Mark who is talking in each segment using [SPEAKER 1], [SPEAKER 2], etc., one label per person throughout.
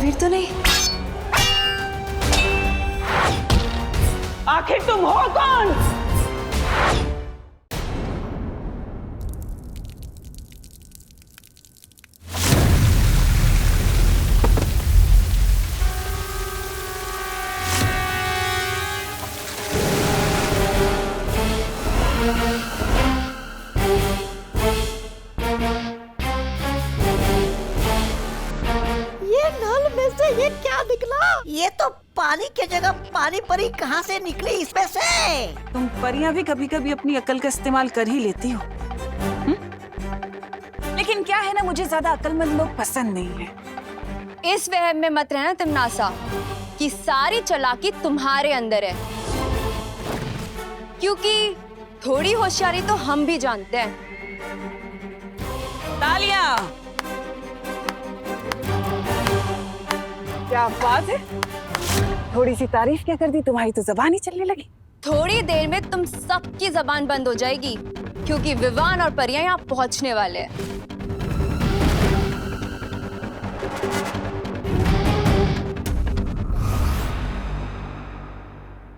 [SPEAKER 1] बालवीर तो नहीं?
[SPEAKER 2] आखिर तुम हो कौन?
[SPEAKER 3] ये क्या निकला? ये तो पानी की जगह पानी परी कहाँ से निकली इसमें से?
[SPEAKER 2] तुम परियां भी कभी कभी अपनी अकल का इस्तेमाल कर ही लेती हो। लेकिन क्या है ना, मुझे ज्यादा अकलमंद लोग पसंद नहीं है।
[SPEAKER 1] इस वहम में मत रहना तिमनासा कि सारी चालाकी तुम्हारे अंदर है, क्योंकि थोड़ी होशियारी तो हम भी जानते हैं।
[SPEAKER 2] तालियां! क्या बात है, थोड़ी सी तारीफ क्या कर दी, तुम्हारी तो जबान ही चलने लगी।
[SPEAKER 1] थोड़ी देर में तुम सबकी जबान बंद हो जाएगी, क्योंकि विवान और परियां यहाँ पहुंचने वाले हैं।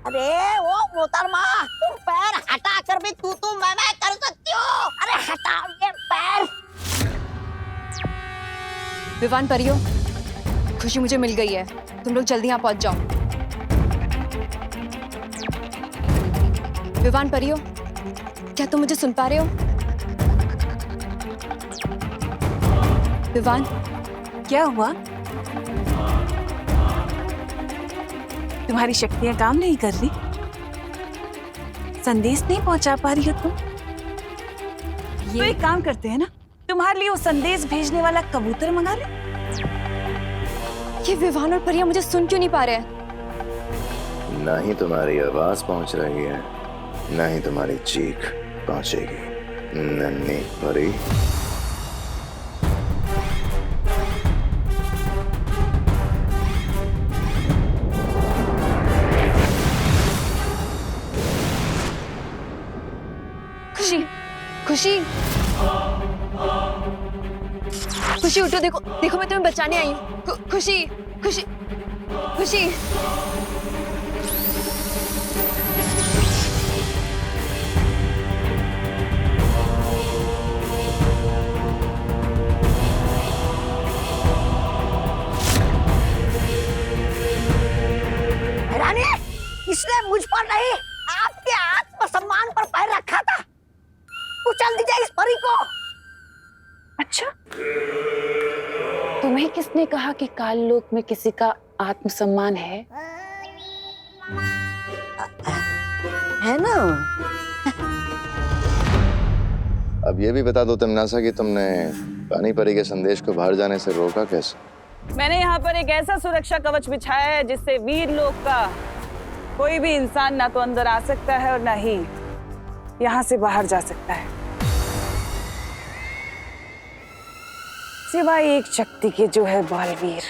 [SPEAKER 3] अरे वो मोहतरमा, तुम पैर हटा कर भी तू मैं कर सकती हो। अरे हटाओ ये पैर।
[SPEAKER 1] विवान, परियों, खुशी मुझे मिल गई है, तुम लोग जल्दी यहाँ पहुंच जाओ। विवान, परियों, क्या तुम मुझे सुन पा रहे हो? विवान,
[SPEAKER 2] क्या हुआ? तुम्हारी शक्तियां काम नहीं कर रही? संदेश नहीं पहुंचा पा रही हो तुम? तो एक काम करते हैं ना, तुम्हारे लिए वो संदेश भेजने वाला कबूतर मंगा ले।
[SPEAKER 1] ये विवान और परियां मुझे सुन क्यों नहीं पा रहे हैं?
[SPEAKER 4] ना ही तुम्हारी आवाज पहुंच रही है, ना ही तुम्हारी चीख पहुंचेगी, नन्ही परी।
[SPEAKER 1] खुशी, खुशी, खुशी उठो, देखो देखो, मैं तुम्हें बचाने आई हूँ। खुशी, खुशी, खुशी।
[SPEAKER 3] रानी, इसने मुझ पर नहीं, आपके आत्मसम्मान पर पैर रखा था। कुचल दीजिए इस परी को।
[SPEAKER 2] अच्छा, तुम्हें किसने कहा कि काल लोक में किसी का आत्मसम्मान है?
[SPEAKER 3] है ना?
[SPEAKER 4] अब ये भी बता दो तिमनासा कि तुमने पानी परी के संदेश को बाहर जाने से रोका कैसे?
[SPEAKER 2] मैंने यहाँ पर एक ऐसा सुरक्षा कवच बिछाया है जिससे वीर लोक का कोई भी इंसान ना तो अंदर आ सकता है और ना ही यहाँ से बाहर जा सकता है, सिवाय एक शक्ति के, जो है बालवीर।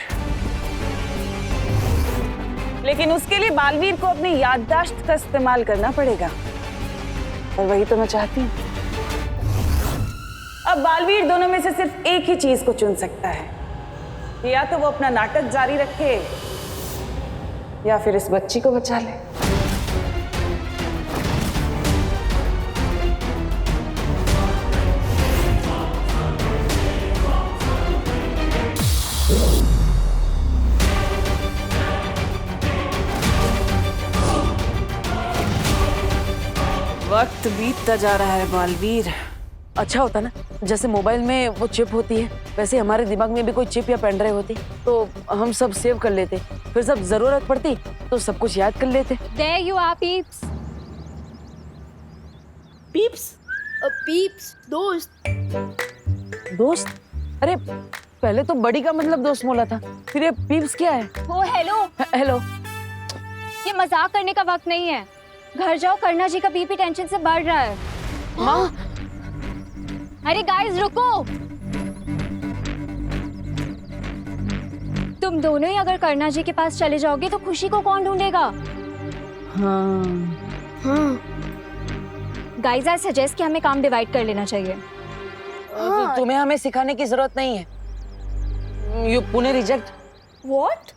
[SPEAKER 2] लेकिन उसके लिए बालवीर को अपनी याददाश्त का इस्तेमाल करना पड़ेगा, और वही तो मैं चाहती हूँ। अब बालवीर दोनों में से सिर्फ एक ही चीज को चुन सकता है, या तो वो अपना नाटक जारी रखे या फिर इस बच्ची को बचा ले। वक्त बीतता जा रहा है बालवीर।
[SPEAKER 5] अच्छा होता ना, जैसे मोबाइल में वो चिप होती है, वैसे हमारे दिमाग में भी कोई चिप या पेन ड्राइव होती तो हम सब सेव कर लेते, फिर जब जरूरत पड़ती तो सब कुछ याद कर लेते।
[SPEAKER 1] There you are, peeps.
[SPEAKER 5] Peeps?
[SPEAKER 1] Peeps, दोस्त।
[SPEAKER 5] दोस्त? अरे पहले तो बड़ी का मतलब दोस्त बोला था, फिर ये पीप्स क्या है?
[SPEAKER 1] Oh hello,
[SPEAKER 5] hello.
[SPEAKER 1] ये मजाक करने का वक्त नहीं है। घर जाओ, करना जी का बीपी टेंशन से बढ़ रहा है।
[SPEAKER 5] माँ?
[SPEAKER 1] अरे गाइस रुको, तुम दोनों ही अगर करना जी के पास चले जाओगे तो खुशी को कौन ढूंढेगा?
[SPEAKER 5] हाँ।
[SPEAKER 1] गाइस आई सजेस्ट कि हमें काम डिवाइड कर लेना चाहिए।
[SPEAKER 5] तुम्हें हमें सिखाने की जरूरत नहीं है, यू पुणे रिजेक्ट।
[SPEAKER 1] व्हाट?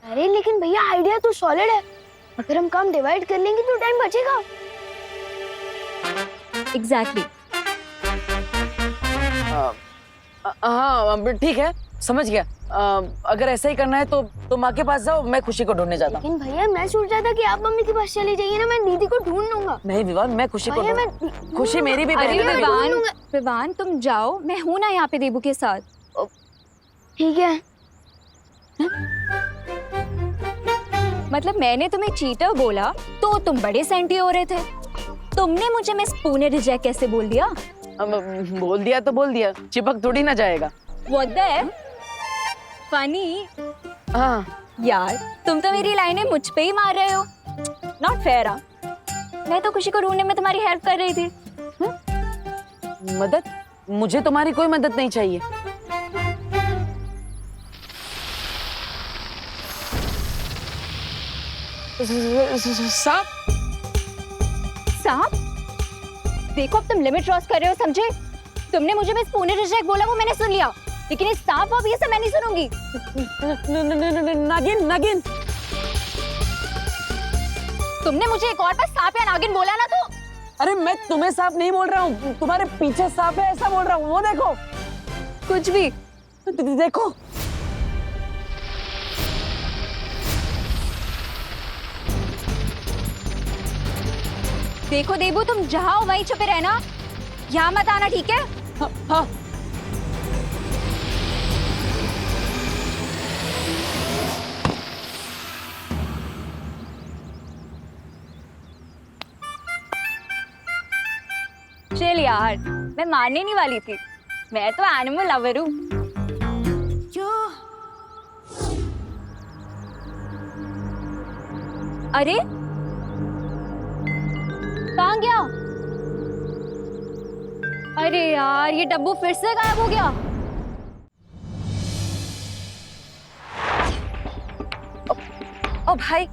[SPEAKER 6] अरे लेकिन भैया आइडिया तो सॉलिड है। अगर हम काम डिवाइड कर लेंगे तो टाइम बचेगा।
[SPEAKER 1] एग्जैक्टली।
[SPEAKER 5] हाँ ठीक है, समझ गया। अगर ऐसा ही करना है तो माँ के पास जाओ, मैं खुशी को ढूंढने जाता हूँ।
[SPEAKER 6] लेकिन भैया मैं सोच रहा था कि आप मम्मी के पास चले जाइए ना, मैं दीदी को ढूंढ लूंगा।
[SPEAKER 5] नहीं विवान, मैं खुशी को
[SPEAKER 6] भैया,
[SPEAKER 5] ढूंढ- खुशी मेरी भी बहन
[SPEAKER 1] अरे
[SPEAKER 5] है।
[SPEAKER 6] मैं
[SPEAKER 1] विवान,
[SPEAKER 6] ढूंढूंगा।
[SPEAKER 1] विवान तुम जाओ, मैं हूं ना यहाँ पे देबू के साथ।
[SPEAKER 6] ठीक है।
[SPEAKER 1] मतलब मैंने तुम्हें चीटर बोला तो तुम बड़े सेंटी हो रहे थे। तुमने मुझे मिस पुणे रिजेक्ट कैसे बोल दिया?
[SPEAKER 5] बोल दिया तो बोल दिया, चिपक थोड़ी ना जाएगा।
[SPEAKER 1] What the F? फनी।
[SPEAKER 5] हाँ
[SPEAKER 1] यार तुम तो मेरी लाइनें मुझ पे ही मार रहे हो। Not fair. मैं तो खुशी को ढूंढने में तुम्हारी हेल्प कर रही थी।
[SPEAKER 5] मदद? मुझे तुम्हारी कोई मदद नहीं चाहिए। सांप?
[SPEAKER 1] सांप? देखो अब तुम लिमिट क्रॉस कर रहे हो, समझे? तुमने मुझे मिस पुणे रिजेक्ट बोला, वो मैंने सुन लिया, लेकिन इस सांप वाप ये सब मैं नहीं सुनूंगी।
[SPEAKER 5] नागिन नागिन।
[SPEAKER 1] तुमने मुझे एक और बार सांप या नागिन बोला ना तो।
[SPEAKER 5] अरे मैं तुम्हें सांप नहीं बोल रहा हूँ, तुम्हारे पीछे सांप है ऐसा बोल रहा हूँ। वो देखो,
[SPEAKER 1] कुछ भी।
[SPEAKER 5] देखो।
[SPEAKER 1] देखो देबू, तुम जहाँ हो वहीं छुपे रहना, यहाँ मत आना, ठीक है?
[SPEAKER 5] हाँ, हाँ।
[SPEAKER 1] चल यार, मैं मारने नहीं वाली थी, मैं तो एनिमल लवर हूँ। अरे कहाँ गया? अरे यार ये डब्बू फिर से गायब हो गया।
[SPEAKER 7] ओ भाई,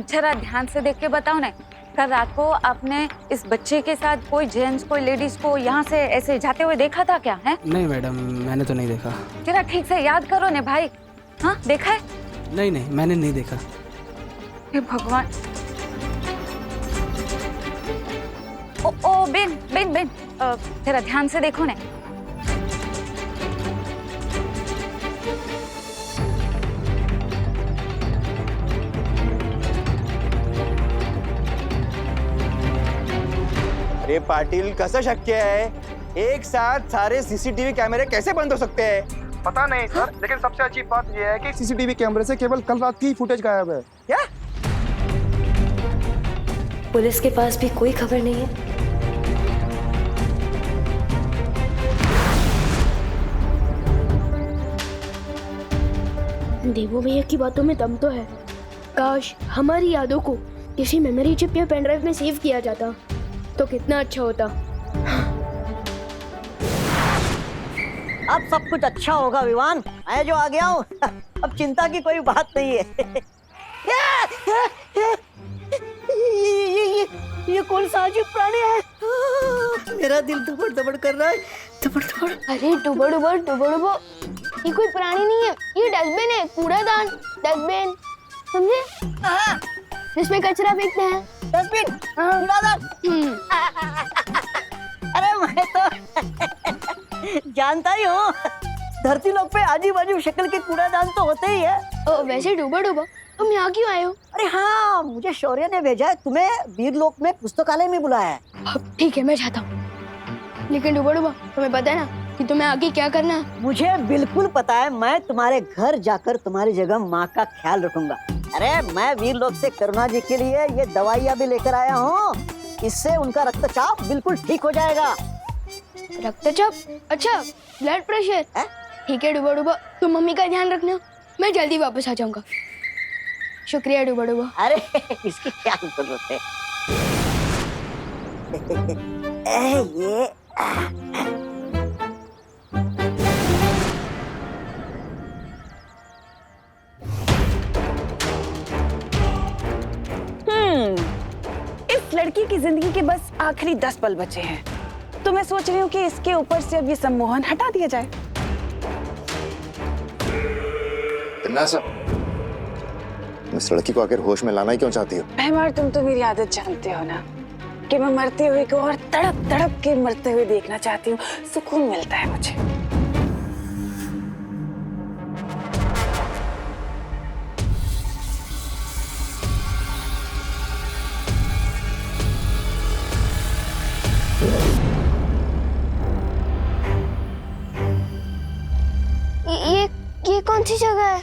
[SPEAKER 7] जरा ध्यान से देख के बताओ ना, कल रात को आपने इस बच्चे के साथ कोई जेंट्स कोई लेडीज को यहाँ से ऐसे जाते हुए देखा था क्या है?
[SPEAKER 8] नहीं मैडम, मैंने तो नहीं देखा।
[SPEAKER 7] जरा ठीक से याद करो ने भाई। हाँ देखा है?
[SPEAKER 8] नहीं नहीं, मैंने नहीं देखा।
[SPEAKER 7] हे भगवान। ओ बेन बेन बेन, जरा ध्यान से देखो ने।
[SPEAKER 9] अरे पाटिल, कसं शक्य है? एक साथ सारे सीसीटीवी कैमरे कैसे बंद हो सकते हैं?
[SPEAKER 10] पता नहीं सर, लेकिन सबसे अच्छी बात यह है कि सीसीटीवी कैमरे से केवल कल रात की फुटेज गायब है।
[SPEAKER 9] क्या?
[SPEAKER 6] पुलिस के पास भी कोई खबर नहीं है। देवो भैया की बातों में दम तो है। काश हमारी यादों को किसी मेमोरी चिप या पेन ड्राइव में सेव किया जाता तो कितना अच्छा होता।
[SPEAKER 3] अब सब कुछ अच्छा होगा विवान, मैं जो आ गया हूँ। अब चिंता की कोई बात नहीं है। ये कौन सा अजीब प्राणी है? मेरा दिल धड़बड़ धड़बड़ कर रहा है, धड़बड़ धड़बड़।
[SPEAKER 6] अरे डुबो डुबो डुबो डुबो, ये कोई प्राणी नहीं है, ये डस्टबिन है, कूड़ादान। डस्टबिन समझे, इसमें कचरा फेंकते हैं।
[SPEAKER 3] डस्टबिन, कूड़ादान। अरे मैं तो जानता ही हूँ, धरती लोक पे आजू बाजू शक्ल के कूड़ादान तो होते ही है।
[SPEAKER 6] वैसे डुबो डुबो, तुम यहाँ क्यों आए हो?
[SPEAKER 3] अरे हाँ, मुझे शौर्य ने भेजा है, तुम्हें वीरलोक में पुस्तकालय में बुलाया है।
[SPEAKER 6] ठीक है, मैं जाता हूँ। लेकिन डुबो डुबो, तुम्हें पता है ना कि तुम्हें आगे क्या करना है?
[SPEAKER 3] मुझे बिल्कुल पता है, मैं तुम्हारे घर जाकर तुम्हारी जगह माँ का ख्याल रखूंगा। अरे मैं वीरलोक से करुणा जी के लिए ये दवाइयाँ भी लेकर आया हूँ, इससे उनका रक्तचाप बिल्कुल ठीक हो जाएगा।
[SPEAKER 6] रक्तचाप? अच्छा, ब्लड प्रेशर। ठीक है डुबो डुबो, तुम मम्मी का ध्यान रखना, मैं जल्दी वापस आ जाऊंगा। शुक्रिया डुबो डुबो।
[SPEAKER 3] अरे इसकी क्या जरूरत है? ये
[SPEAKER 2] इस लड़की की जिंदगी के बस आखिरी 10 पल बचे हैं, तो मैं सोच रही हूँ कि इसके ऊपर से अब ये सम्मोहन हटा दिया जाए।
[SPEAKER 4] नासा, इस लड़की को आखिर होश में लाना ही क्यों चाहती हो?
[SPEAKER 2] भैमार, तुम तो मेरी आदत जानते हो ना कि मैं मरते हुए को और तड़प तड़प के मरते हुए देखना चाहती हूँ। सुकून मिलता है मुझे।
[SPEAKER 6] ये कौन सी जगह है?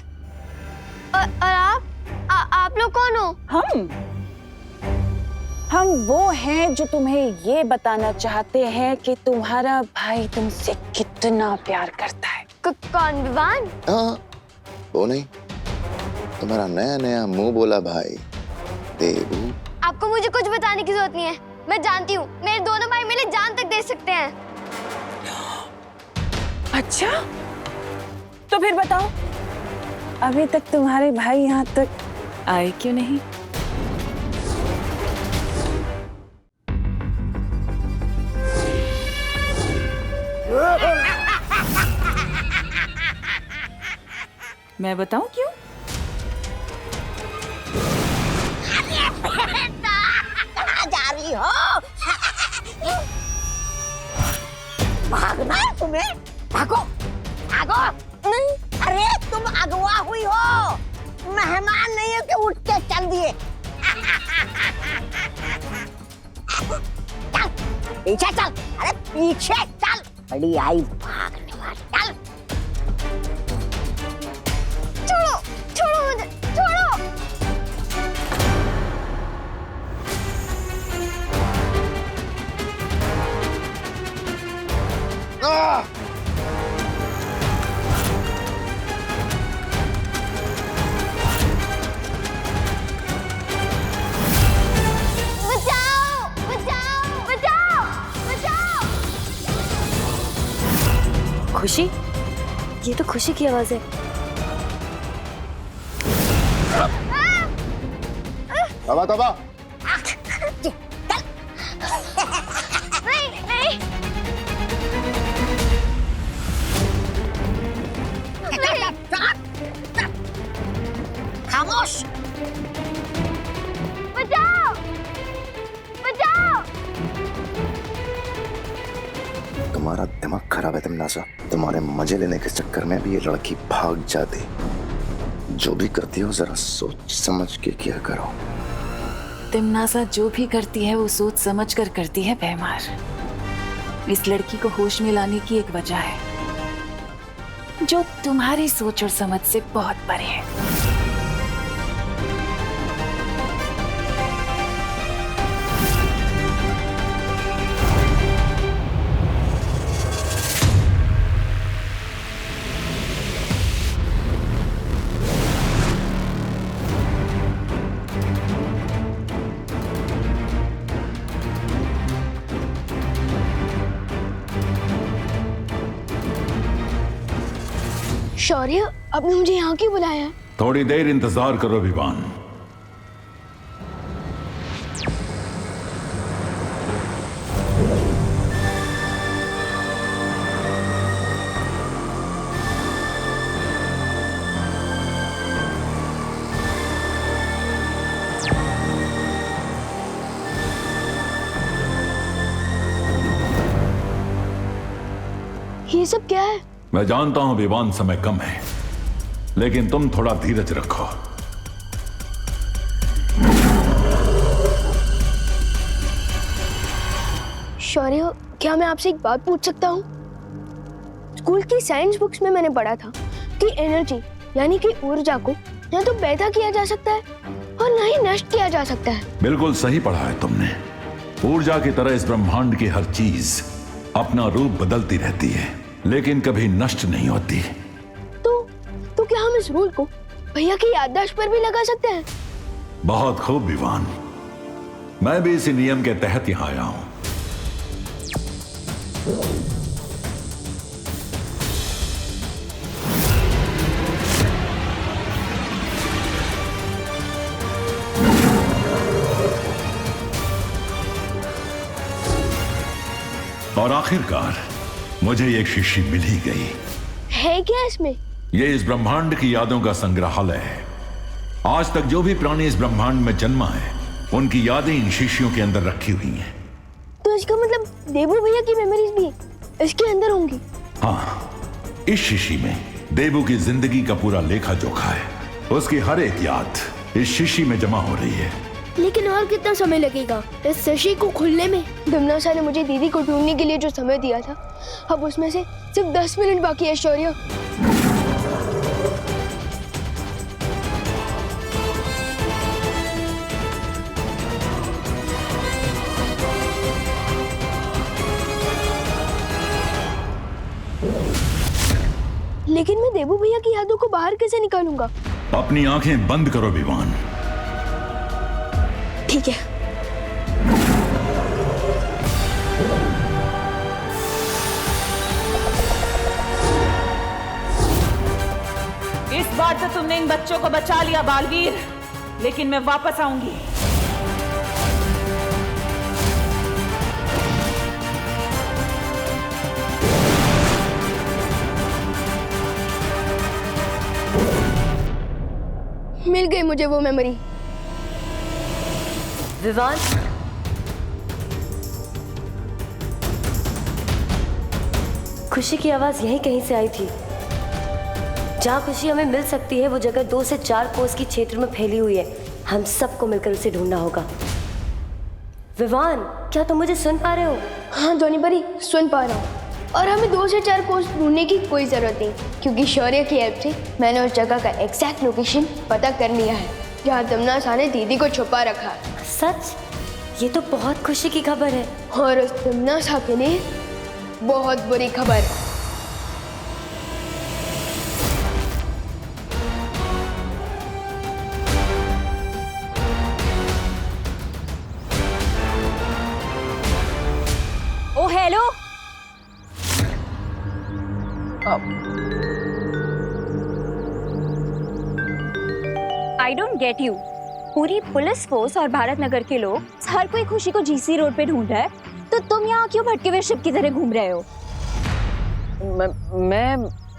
[SPEAKER 6] और आप लोग कौन हो?
[SPEAKER 2] हम वो हैं जो तुम्हें ये बताना चाहते हैं कि तुम्हारा भाई तुमसे कितना प्यार करता है।
[SPEAKER 6] कौन, विवान?
[SPEAKER 4] हाँ, वो नहीं, तुम्हारा नया नया मुंह बोला भाई देवू।
[SPEAKER 6] आपको मुझे कुछ बताने की जरूरत नहीं है, मैं जानती हूँ मेरे दोनों भाई मेरे जान तक दे सकते हैं।
[SPEAKER 2] अच्छा, तो फिर बताओ, अभी तक तुम्हारे भाई यहाँ तक आए क्यों नहीं? मैं बताऊं क्यों?
[SPEAKER 3] कहाँ जा रही हो? भागना है तुम्हें? भागो, भागो। नहीं, अरे तुम अगवा हुई हो, मेहमान नहीं हो कि उठ के चल दिए। चल पीछे चल, अरे पीछे चल, बड़ी आई भागने वाली। चल,
[SPEAKER 6] छोड़ो, छोड़ो मुझे, छोड़ो। बचाओ, बचाओ, बचाओ, बचाओ।
[SPEAKER 1] खुशी, ये तो खुशी की आवाज है।
[SPEAKER 4] तबा तबा,
[SPEAKER 6] नहीं, नहीं,
[SPEAKER 3] खामोश।
[SPEAKER 6] बचाओ, बचाओ।
[SPEAKER 4] तुम्हारा दिमाग खराब है तिमनासा। तुम्हारे मजे लेने के चक्कर में भी ये लड़की भाग जाती। जो भी करती हो जरा सोच समझ के किया करो।
[SPEAKER 2] तिमनासा जो भी करती है वो सोच समझ कर करती है भैमार। इस लड़की को होश में लाने की एक वजह है जो तुम्हारी सोच और समझ से बहुत परे है।
[SPEAKER 6] शौर्य, आपने मुझे यहाँ क्यों बुलाया है?
[SPEAKER 11] थोड़ी देर इंतजार करो विवान।
[SPEAKER 6] ये सब क्या है?
[SPEAKER 11] मैं जानता हूं विवान, समय कम है, लेकिन तुम थोड़ा धीरज रखो।
[SPEAKER 6] शौर्य, क्या मैं आपसे एक बात पूछ सकता हूँ? स्कूल की साइंस बुक्स में मैंने पढ़ा था कि एनर्जी यानी कि ऊर्जा को न तो पैदा किया जा सकता है और न ही नष्ट किया जा सकता है।
[SPEAKER 11] बिल्कुल सही पढ़ा है तुमने। ऊर्जा की तरह इस ब्रह्मांड की हर चीज अपना रूप बदलती रहती है, लेकिन कभी नष्ट नहीं होती।
[SPEAKER 6] तो क्या हम इस रूल को भैया की याददाश्त पर भी लगा सकते हैं?
[SPEAKER 11] बहुत खूब विवान, मैं भी इसी नियम के तहत यहां आया हूं। और आखिरकार मुझे एक शीशी मिल ही गई।
[SPEAKER 6] है क्या इसमें?
[SPEAKER 11] ये इस ब्रह्मांड की यादों का संग्रहालय है। आज तक जो भी प्राणी इस ब्रह्मांड में जन्मा है, उनकी यादें इन शीशियों के अंदर रखी हुई हैं।
[SPEAKER 6] तो इसका मतलब देबू भैया की मेमोरीज भी इसके अंदर होंगी?
[SPEAKER 11] हाँ, इस शीशी में देबू की जिंदगी का पूरा लेखा जोखा है। उसकी हर एक याद इस शीशी में जमा हो रही है।
[SPEAKER 6] लेकिन और कितना समय लगेगा इस शीशी को खुलने में? दमनाशा ने मुझे दीदी को ढूंढने के लिए जो समय दिया था, अब उसमें से सिर्फ 10 मिनट बाकी है शौर्य। लेकिन मैं देबू भैया की यादों को बाहर कैसे निकालूंगा?
[SPEAKER 11] अपनी आंखें बंद करो विवान।
[SPEAKER 6] ठीक है।
[SPEAKER 2] इस बार तो तुमने इन बच्चों को बचा लिया बालवीर, लेकिन मैं वापस आऊंगी।
[SPEAKER 6] मिल गई मुझे वो मेमोरी।
[SPEAKER 12] विवान, खुशी की आवाज यहीं कहीं से आई थी। जहाँ खुशी हमें मिल सकती है वो जगह 2 से 4 कोस की क्षेत्र में फैली हुई है। हम सबको मिलकर उसे ढूंढना होगा। विवान, क्या तुम मुझे सुन पा रहे हो?
[SPEAKER 6] हाँ ध्वनि परी, सुन पा रहा हूँ। और हमें 2 से 4 कोस ढूंढने की कोई जरूरत नहीं, क्योंकि शौर्य की हेल्प से मैंने उस जगह का एग्जैक्ट लोकेशन पता कर लिया है जहाँ दमनाशा ने दीदी को छुपा रखा है।
[SPEAKER 12] सच? ये तो बहुत खुशी की खबर है।
[SPEAKER 6] और उस दमनाशा के लिए बहुत बुरी खबर है।
[SPEAKER 1] Oh hello, I don't get you. पूरी पुलिस फोर्स और भारत नगर के लोग, हर कोई खुशी को जीसी रोड पे ढूंढ रहा है, तो तुम यहाँ क्यों भटके हुए शिप की तरह घूम रहे हो?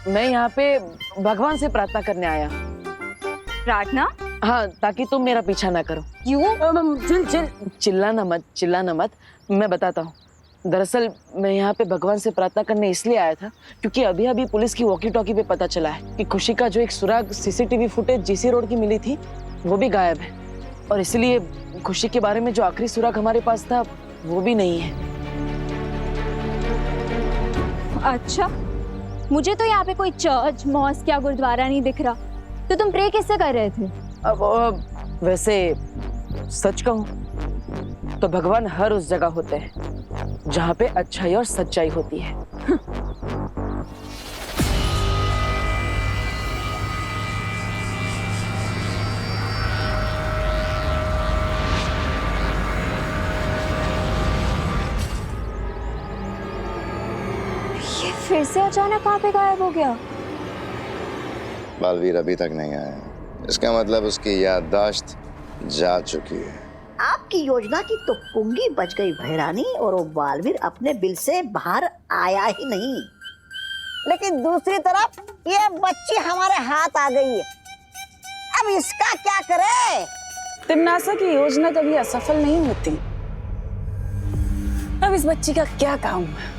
[SPEAKER 5] मैं यहाँ पे भगवान से प्रार्थना करने आया।
[SPEAKER 1] प्रार्थना?
[SPEAKER 5] हाँ, ताकि तुम मेरा पीछा ना करो।
[SPEAKER 1] क्यों?
[SPEAKER 5] चिल्लाना मत। मैं बताता हूँ। दरअसल मैं यहाँ पे भगवान से प्रार्थना करने इसलिए आया था क्योंकि अभी अभी पुलिस की वॉकी टॉकी पे पता चला है कि खुशी का जो एक सुराग सीसीटीवी फुटेज जीसी रोड की मिली थी वो भी गायब है, और इसलिए खुशी के बारे में जो आखिरी सुराग हमारे पास था वो भी नहीं है।
[SPEAKER 1] अच्छा, मुझे तो यहाँ पे कोई चर्च, मॉस्क या गुरुद्वारा नहीं दिख रहा, तो तुम प्रे किससे कर रहे थे?
[SPEAKER 5] अब वैसे सच कहूँ तो भगवान हर उस जगह होते हैं जहाँ पे अच्छाई और सच्चाई होती है।
[SPEAKER 1] ये फिर से अचानक कहाँ पे गायब हो गया?
[SPEAKER 4] बालवीर अभी तक नहीं आया, इसका मतलब उसकी याददाश्त जा चुकी है।
[SPEAKER 3] आपकी योजना की तो पुंगी बच गई भैरानी, और वो बालवीर अपने बिल से बाहर आया ही नहीं। लेकिन दूसरी तरफ ये बच्ची हमारे हाथ आ गई है, अब इसका क्या करे?
[SPEAKER 2] तिमनासा की योजना कभी असफल नहीं होती। अब इस बच्ची का क्या काम है?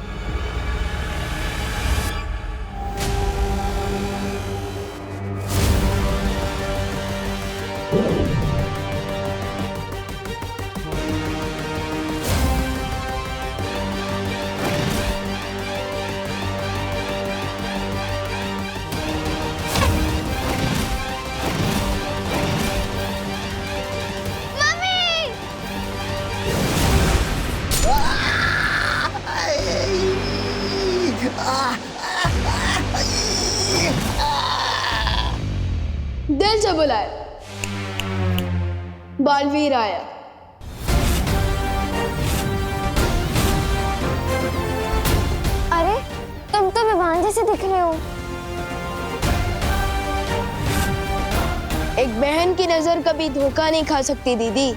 [SPEAKER 6] दिल से बुलाए, बालवीर आया।
[SPEAKER 1] अरे, तुम तो विवान जैसे दिख रहे हो।
[SPEAKER 6] एक बहन की नजर कभी धोखा नहीं खा सकती दीदी।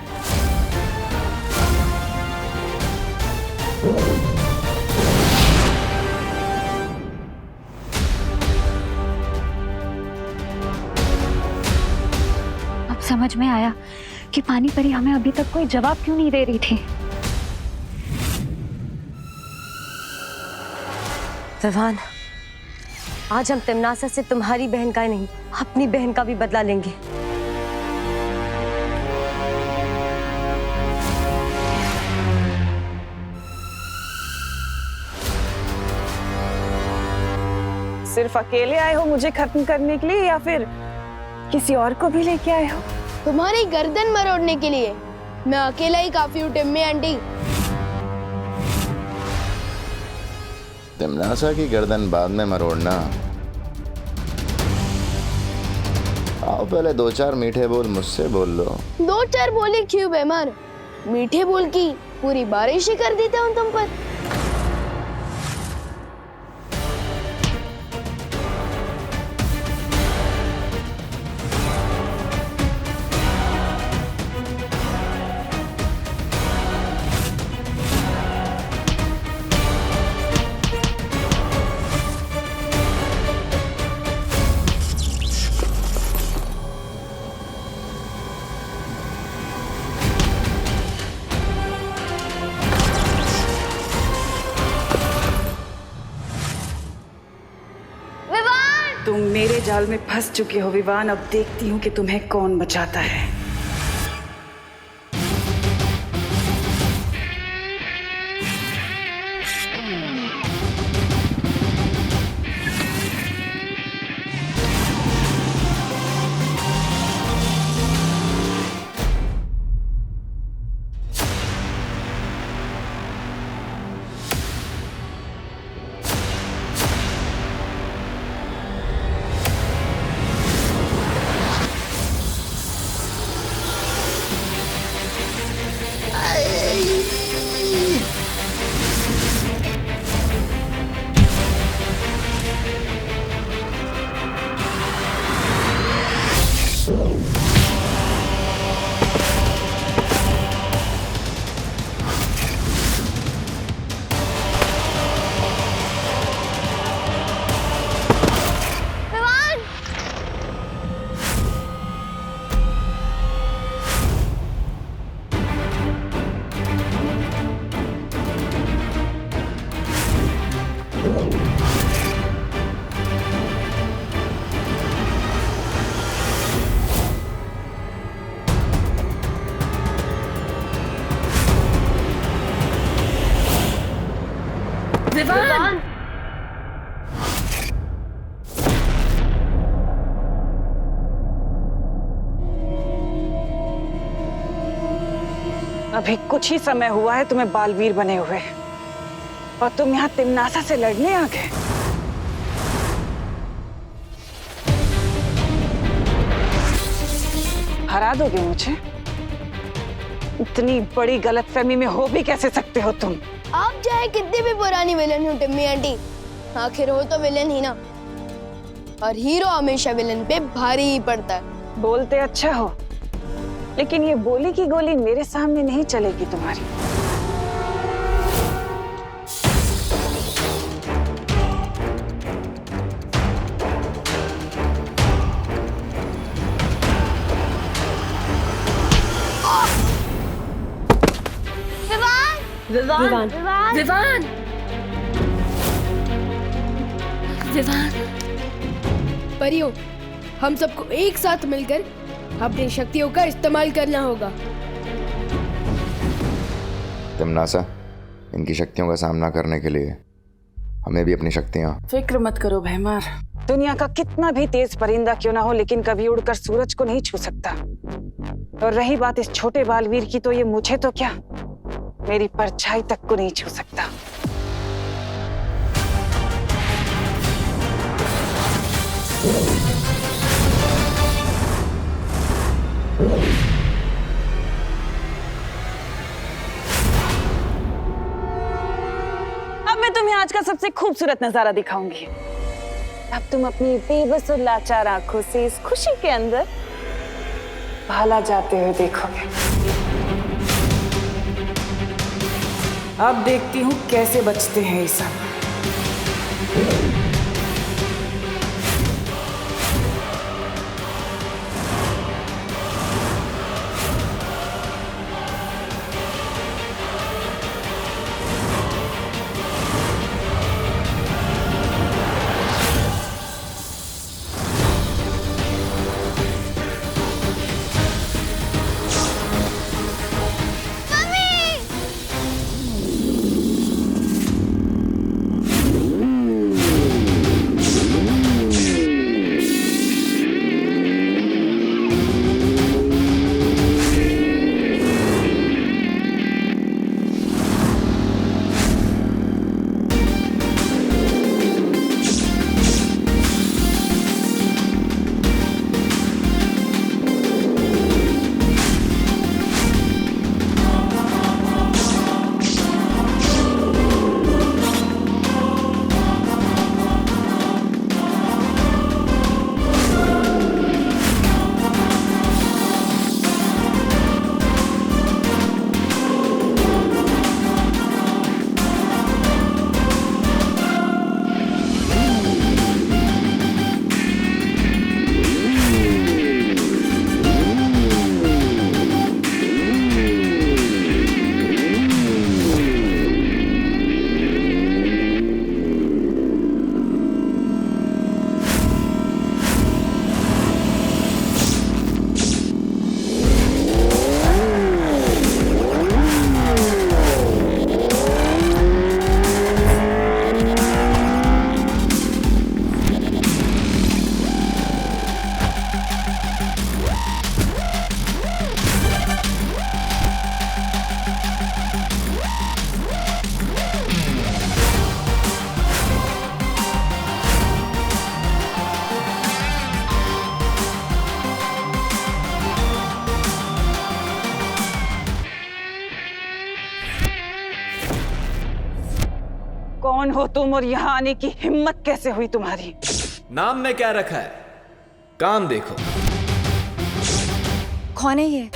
[SPEAKER 1] समझ में आया कि पानी परी हमें अभी तक कोई जवाब क्यों नहीं दे रही थी।
[SPEAKER 12] विवान, आज हम तिमनासा से तुम्हारी बहन का ही नहीं, अपनी बहन का भी बदला लेंगे।
[SPEAKER 5] सिर्फ अकेले आए हो मुझे खत्म करने के लिए या फिर किसी और को भी लेके आए हो?
[SPEAKER 6] तुम्हारी गर्दन मरोड़ने के लिए। मैं अकेला ही काफी हूँ टिम्मी आंटी।
[SPEAKER 4] तिमनासा की गर्दन बाद में मरोड़ना। आओ पहले 2-4 मीठे बोल मुझसे बोल लो।
[SPEAKER 6] 2-4 बोले क्यों बेमार? मीठे बोल की पूरी बारिश ही कर देता हूँ तुम पर।
[SPEAKER 2] तुम मेरे जाल में फंस चुके हो विवान। अब देखती हूँ कि तुम्हें कौन बचाता है।
[SPEAKER 12] विवान!
[SPEAKER 2] अभी कुछ ही समय हुआ है तुम्हें बालवीर बने हुए और तुम यहाँ तिमनासा से लड़ने आ गए। हरा दोगे मुझे? इतनी बड़ी गलतफहमी में हो भी कैसे सकते हो तुम?
[SPEAKER 6] आप चाहे कितनी भी पुरानी विलन हो टिम्मी आंटी, आखिर हो तो विलन ही ना। और हीरो हमेशा विलन पे भारी ही पड़ता है।
[SPEAKER 2] बोलते अच्छा हो, लेकिन ये बोली की गोली मेरे सामने नहीं चलेगी तुम्हारी।
[SPEAKER 12] विवान! विवान!
[SPEAKER 6] विवान! परियों, हम सबको एक साथ मिलकर अपनी शक्तियों का इस्तेमाल करना होगा।
[SPEAKER 4] तिमनासा, इनकी शक्तियों का सामना करने के लिए हमें भी अपनी शक्तियां।
[SPEAKER 2] फिक्र मत करो भैमार। दुनिया का कितना भी तेज परिंदा क्यों ना हो, लेकिन कभी उड़कर सूरज को नहीं छू सकता। और रही बात इस छोटे बालवीर की, तो ये मुझे तो क्या, मेरी परछाई तक को नहीं छू सकता। अब मैं तुम्हें आज का सबसे खूबसूरत नजारा दिखाऊंगी। अब तुम अपनी बेबस और लाचार आंखों से इस खुशी के अंदर भाला जाते हुए देखोगे। अब देखती हूँ कैसे बचते हैं ये सब।
[SPEAKER 5] कौन हो तुम और यहाँ आने की हिम्मत कैसे हुई तुम्हारी?
[SPEAKER 13] नाम में क्या रखा है, काम देखो।
[SPEAKER 2] कौन है ये?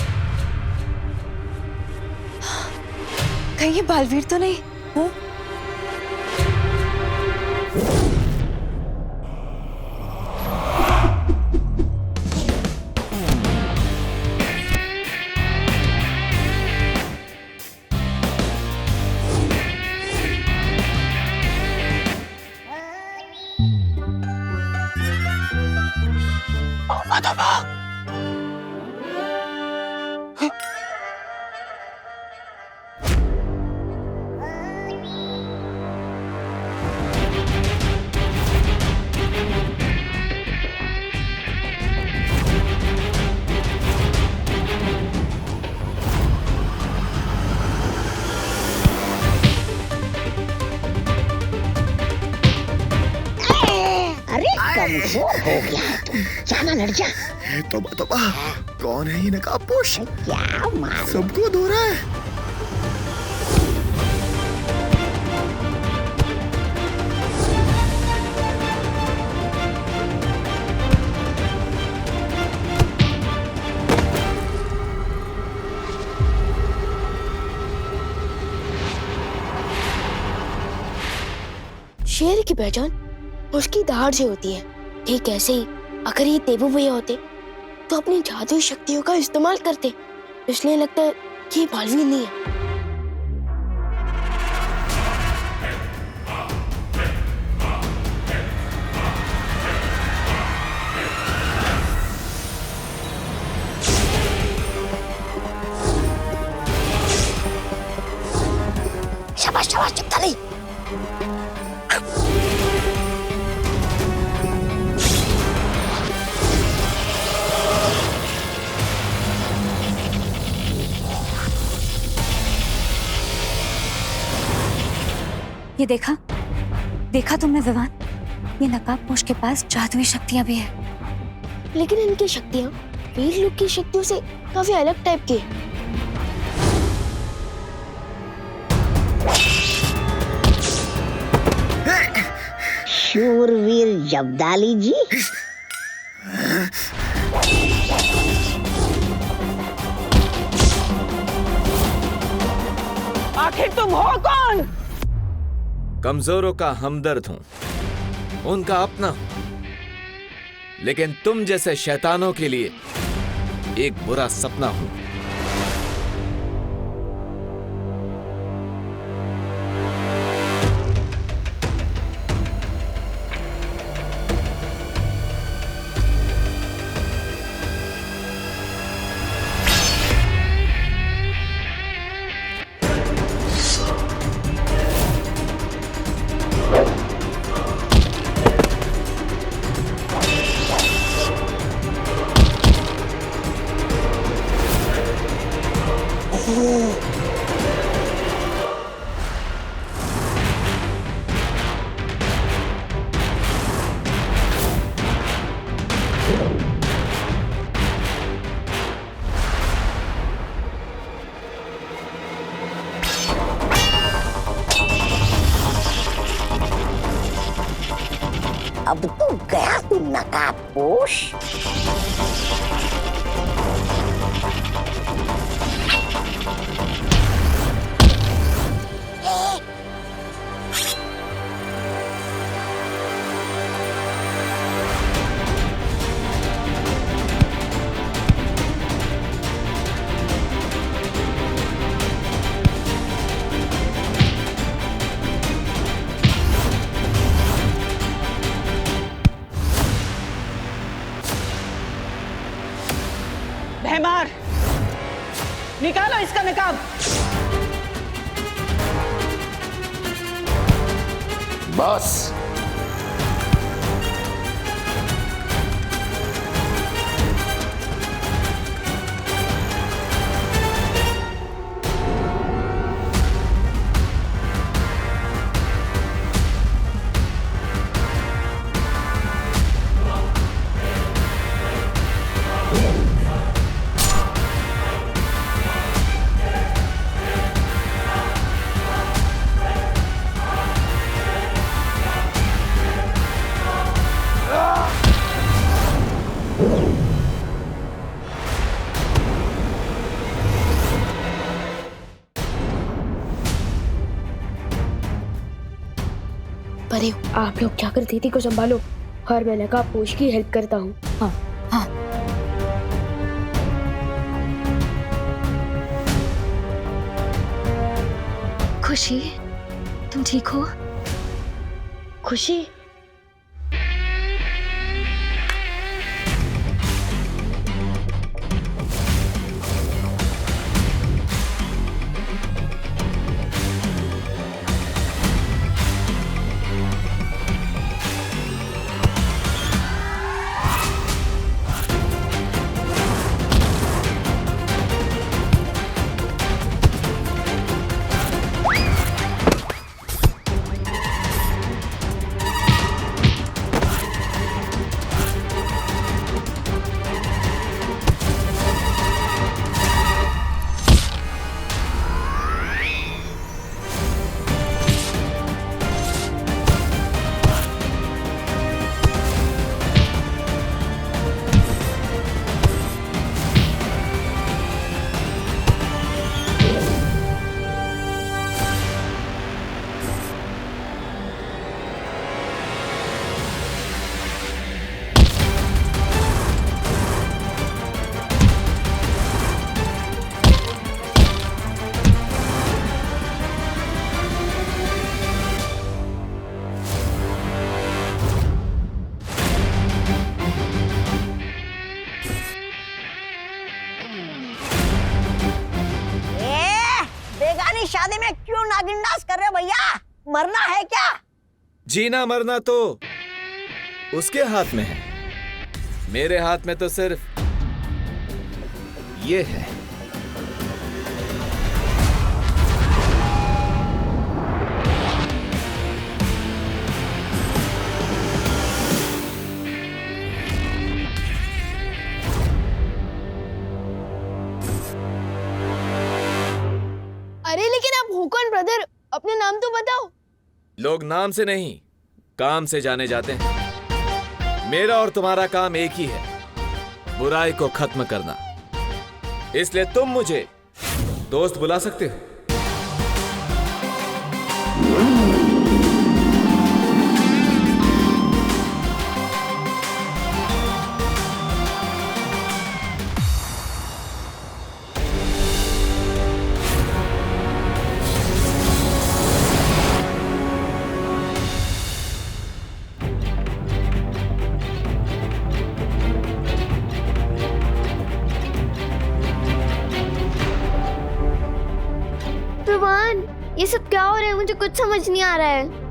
[SPEAKER 2] कहीं ये बालवीर तो नहीं? हाँ?
[SPEAKER 3] कमजोर हो गया है तुम, जाना लड़ जा।
[SPEAKER 4] तोबा कौन है ये नकाबपोश?
[SPEAKER 3] क्या मालूम?
[SPEAKER 4] सबको धो रहा है।
[SPEAKER 6] शेर की पहचान उसकी दहाड़ से होती है। ठीक ऐसे ही अगर ये देवू भैया होते तो अपनी जादुई शक्तियों का इस्तेमाल करते, इसलिए लगता है कि ये बालवीर नहीं है।
[SPEAKER 3] शाबाश शाबाश, चुप नहीं।
[SPEAKER 1] ये देखा तुमने विवान? ये नकाबपोश के पास जादुई शक्तियां भी है।
[SPEAKER 6] लेकिन इनकी शक्तियां वीर लोग की शक्तियों से काफी अलग टाइप की है।
[SPEAKER 3] शूरवीर जब्दाली जी,
[SPEAKER 5] आखिर तुम हो कौन?
[SPEAKER 13] कमजोरों का हमदर्द हूं, उनका अपना हूं, लेकिन तुम जैसे शैतानों के लिए एक बुरा सपना हूं।
[SPEAKER 3] अब तो गया तू नकाबपोश।
[SPEAKER 5] भैमार, निकालो इसका नकाब।
[SPEAKER 4] बस
[SPEAKER 6] परे हूँ। आप लोग जाकर दीदी को संभालो और मैं नकाब पोश की हेल्प करता हूँ।
[SPEAKER 1] हाँ हाँ। खुशी, तुम ठीक हो?
[SPEAKER 6] खुशी,
[SPEAKER 3] बेगानी शादी में क्यों नागिन डांस कर रहे हो भैया? मरना है क्या?
[SPEAKER 13] जीना मरना तो उसके हाथ में है, मेरे हाथ में तो सिर्फ ये है।
[SPEAKER 6] अरे लेकिन आप हो कौन ब्रदर? अपने नाम तो बताओ।
[SPEAKER 13] लोग नाम से नहीं, काम से जाने जाते हैं। मेरा और तुम्हारा काम एक ही है, बुराई को खत्म करना। इसलिए तुम मुझे दोस्त बुला सकते हो।
[SPEAKER 6] ये सब क्या हो रहा है? मुझे कुछ समझ नहीं आ रहा है।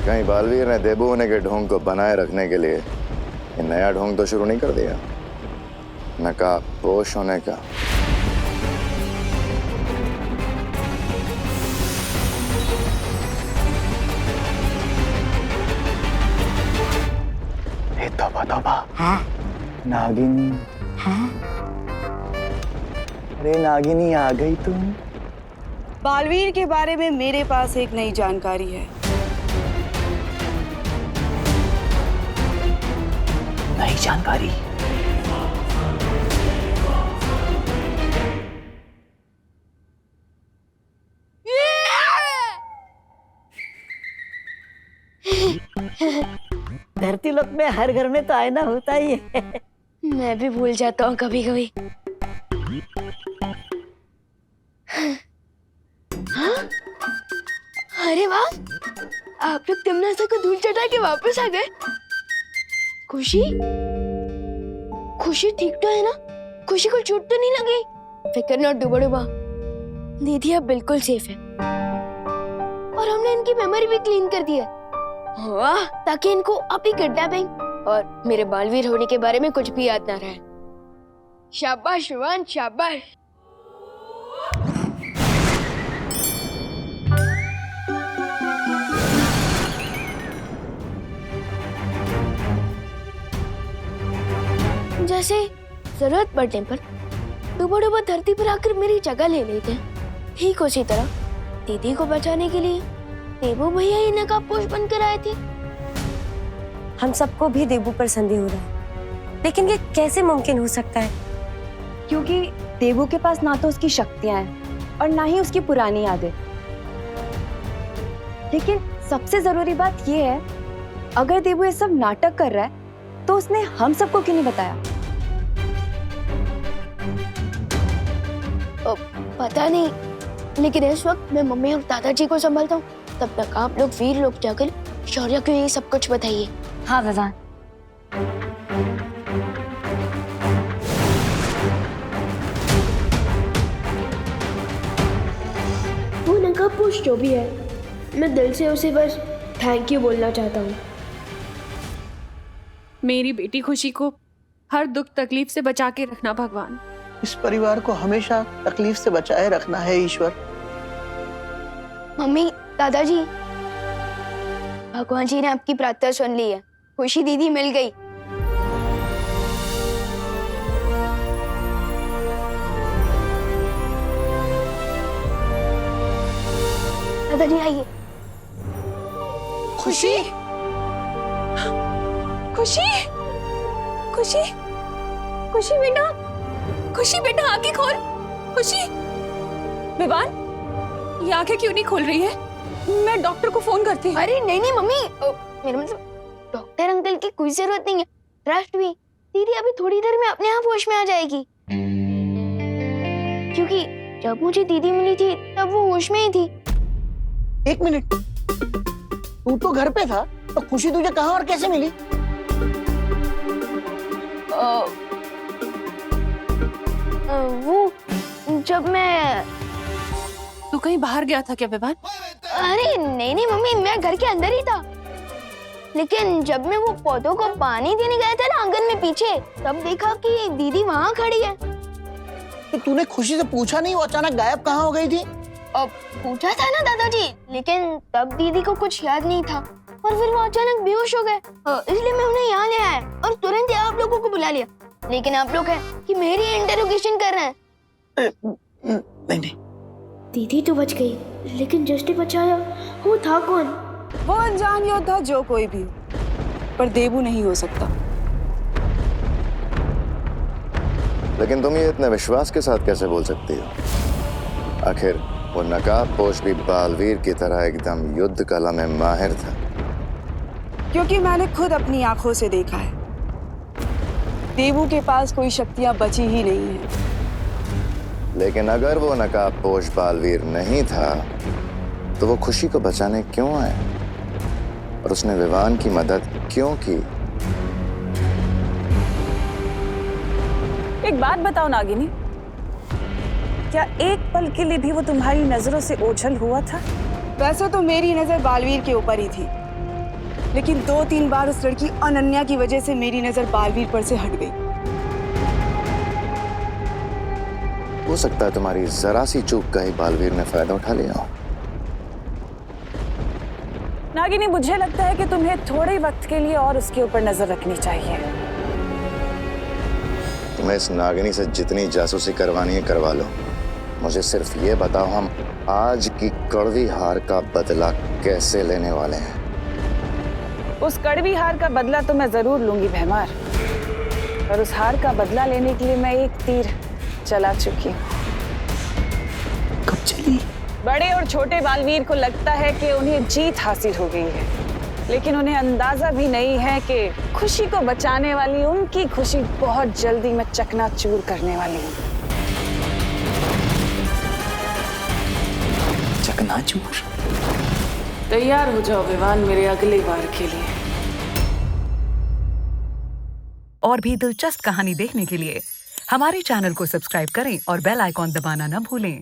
[SPEAKER 4] कहीं बालवीर ने देबू होने के ढोंग को बनाए रखने के लिए ये नया ढोंग तो शुरू नहीं कर दिया, नकाब पोश होने का। तौबा तौबा। हाँ? नागिनी। हाँ? अरे नागिनी आ गई तुम।
[SPEAKER 14] बालवीर के बारे में मेरे पास एक नई जानकारी है।
[SPEAKER 2] नई जानकारी।
[SPEAKER 3] धरती लोक में हर घर में तो आईना होता ही है।
[SPEAKER 6] मैं भी भूल जाता हूँ कभी कभी। हाँ? अरे वाह, आप लोग तिमनासा को धूल चटा के वापस आ गए। खुशी खुशी ठीक तो है ना? खुशी को चोट तो नहीं लगी? फिक्र न डुबा डुबा, दीदी अब बिल्कुल सेफ है और हमने इनकी मेमोरी भी क्लीन कर दी है। वाह, ताकि इनको अभी किडनैपिंग और मेरे बालवीर होने के बारे में कुछ भी याद ना रहे। शाबाश रोहन, शाबाश। जैसे जरूरत पड़ने पर डूबा डूबा धरती पर आकर मेरी जगह ले लेते हैं, ठीक उसी तरह दीदी को बचाने के लिए देबू भैया ही नकाबपोश बनकर आए थे।
[SPEAKER 12] हम सबको भी देबू पर संदेह हो रहा है, लेकिन ये कैसे मुमकिन हो सकता है?
[SPEAKER 14] क्योंकि देबू के पास ना तो उसकी शक्तियां हैं और ना ही उसकी पुरानी यादें। लेकिन सबसे जरूरी बात ये है, अगर देबू ये सब नाटक कर रहा है तो उसने हम सबको क्यों नहीं बताया?
[SPEAKER 6] पता नहीं, लेकिन इस वक्त मैं मम्मी और दादाजी को संभालता हूँ। तब तक आप लोग वीर लोग जाकर शौर्य को ये सब कुछ बताइए।
[SPEAKER 7] हाँ विवान।
[SPEAKER 6] वो नकाबपोश जो भी है, मैं दिल से उसे बस थैंक यू बोलना चाहता हूँ।
[SPEAKER 15] मेरी बेटी खुशी को हर दुख तकलीफ से बचा के रखना भगवान।
[SPEAKER 16] इस परिवार को हमेशा तकलीफ से बचाए रखना है ईश्वर।
[SPEAKER 6] मम्मी, दादाजी, भगवान जी ने आपकी प्रार्थना सुन ली है। खुशी दीदी मिल गई। दादाजी आइए।
[SPEAKER 15] खुशी, खुशी, खुशी, खुशी बेटा, खुशी बेटा आंखें खोल। खुशी, विवान ये आंखें क्यों नहीं खोल रही है? मैं डॉक्टर को फोन करती हूँ।
[SPEAKER 6] अरे नहीं नहीं मम्मी, मेरा मतलब डॉक्टर अंकल की कोई जरूरत नहीं है। ट्रस्ट भी, दीदी अभी थोड़ी देर में अपने आप होश में आ जाएगी। क्योंकि जब मुझे दीदी मिली थी तब वो होश में ही थी।
[SPEAKER 16] एक मिनट, तू तो घर पे था, तो खुशी तुझे कहाँ और कैसे मिली?
[SPEAKER 6] वो जब मैं
[SPEAKER 15] तू कहीं बाहर गया था क्या विवान?
[SPEAKER 6] अरे नहीं नहीं मम्मी, मैं घर के अंदर ही था। लेकिन जब मैं वो पौधों को पानी देने गया था ना आंगन में पीछे, तब देखा कि दीदी वहाँ खड़ी है।
[SPEAKER 16] तो तूने खुशी से पूछा नहीं वो अचानक गायब कहाँ हो गई थी?
[SPEAKER 6] अब पूछा था ना दादाजी, लेकिन तब दीदी को कुछ याद नहीं था और फिर वो अचानक बेहोश हो गए। इसलिए मैं उन्हें यहाँ ले आया और तुरंत ही आप लोगों को बुला लिया। लेकिन आप लोग हैं कि मेरी इंटरोगेशन कर रहे हैं।
[SPEAKER 16] नहीं नहीं,
[SPEAKER 6] दीदी तो बच गई, लेकिन जिसने बचाया वो था कौन?
[SPEAKER 14] वो अनजान योद्धा जो कोई भी हो, पर देबू नहीं हो सकता।
[SPEAKER 4] लेकिन तुम ये इतने विश्वास के साथ कैसे बोल सकती हो? आखिर वो नकाबपोश भी बालवीर की तरह एकदम युद्ध कला में माहिर था।
[SPEAKER 14] क्योंकि मैंने खुद अपनी आंखों से देखा है, देबू के पास कोई शक्तियां बची ही नहीं है।
[SPEAKER 4] लेकिन अगर वो नकाबपोश बालवीर नहीं था तो वो खुशी को बचाने क्यों आया और उसने विवान की मदद क्यों की?
[SPEAKER 14] एक बात बताओ नागिनी, क्या एक पल के लिए भी वो तुम्हारी नजरों से ओझल हुआ था? वैसे तो मेरी नजर बालवीर के ऊपर ही थी, लेकिन 2-3 बार उस लड़की अनन्या की वजह से मेरी नजर बालवीर पर से हट गई।
[SPEAKER 4] हो सकता है तुम्हारी जरा सी चूक का ही बालवीर ने फायदा उठा लिया हो।
[SPEAKER 14] नागिनी, मुझे लगता है कि तुम्हें थोड़े वक्त के लिए और उसके ऊपर नजर रखनी चाहिए।
[SPEAKER 4] तुम्हें इस नागिनी से जितनी जासूसी करवानी है करवा लो। मुझे सिर्फ ये बताओ, हम आज की कड़वी हार का बदला कैसे लेने वाले हैं?
[SPEAKER 14] उस कड़वी हार का बदला तो मैं जरूर लूंगी भैमार, और उस हार का बदला लेने के लिए मैं एक तीर चला चुकी हूँ।
[SPEAKER 16] कब चली?
[SPEAKER 14] बड़े और छोटे बालवीर को लगता है कि उन्हें जीत हासिल हो गई है, लेकिन उन्हें अंदाजा भी नहीं है कि खुशी को बचाने वाली उनकी खुशी बहुत जल्दी मैं चकनाचूर करने वाली हूँ।
[SPEAKER 16] चकनाचूर?
[SPEAKER 5] तैयार हो जाओ विवान मेरे अगले वार के लिए।
[SPEAKER 17] और भी दिलचस्प कहानी देखने के लिए हमारे चैनल को सब्सक्राइब करें और बेल आइकॉन दबाना न भूलें।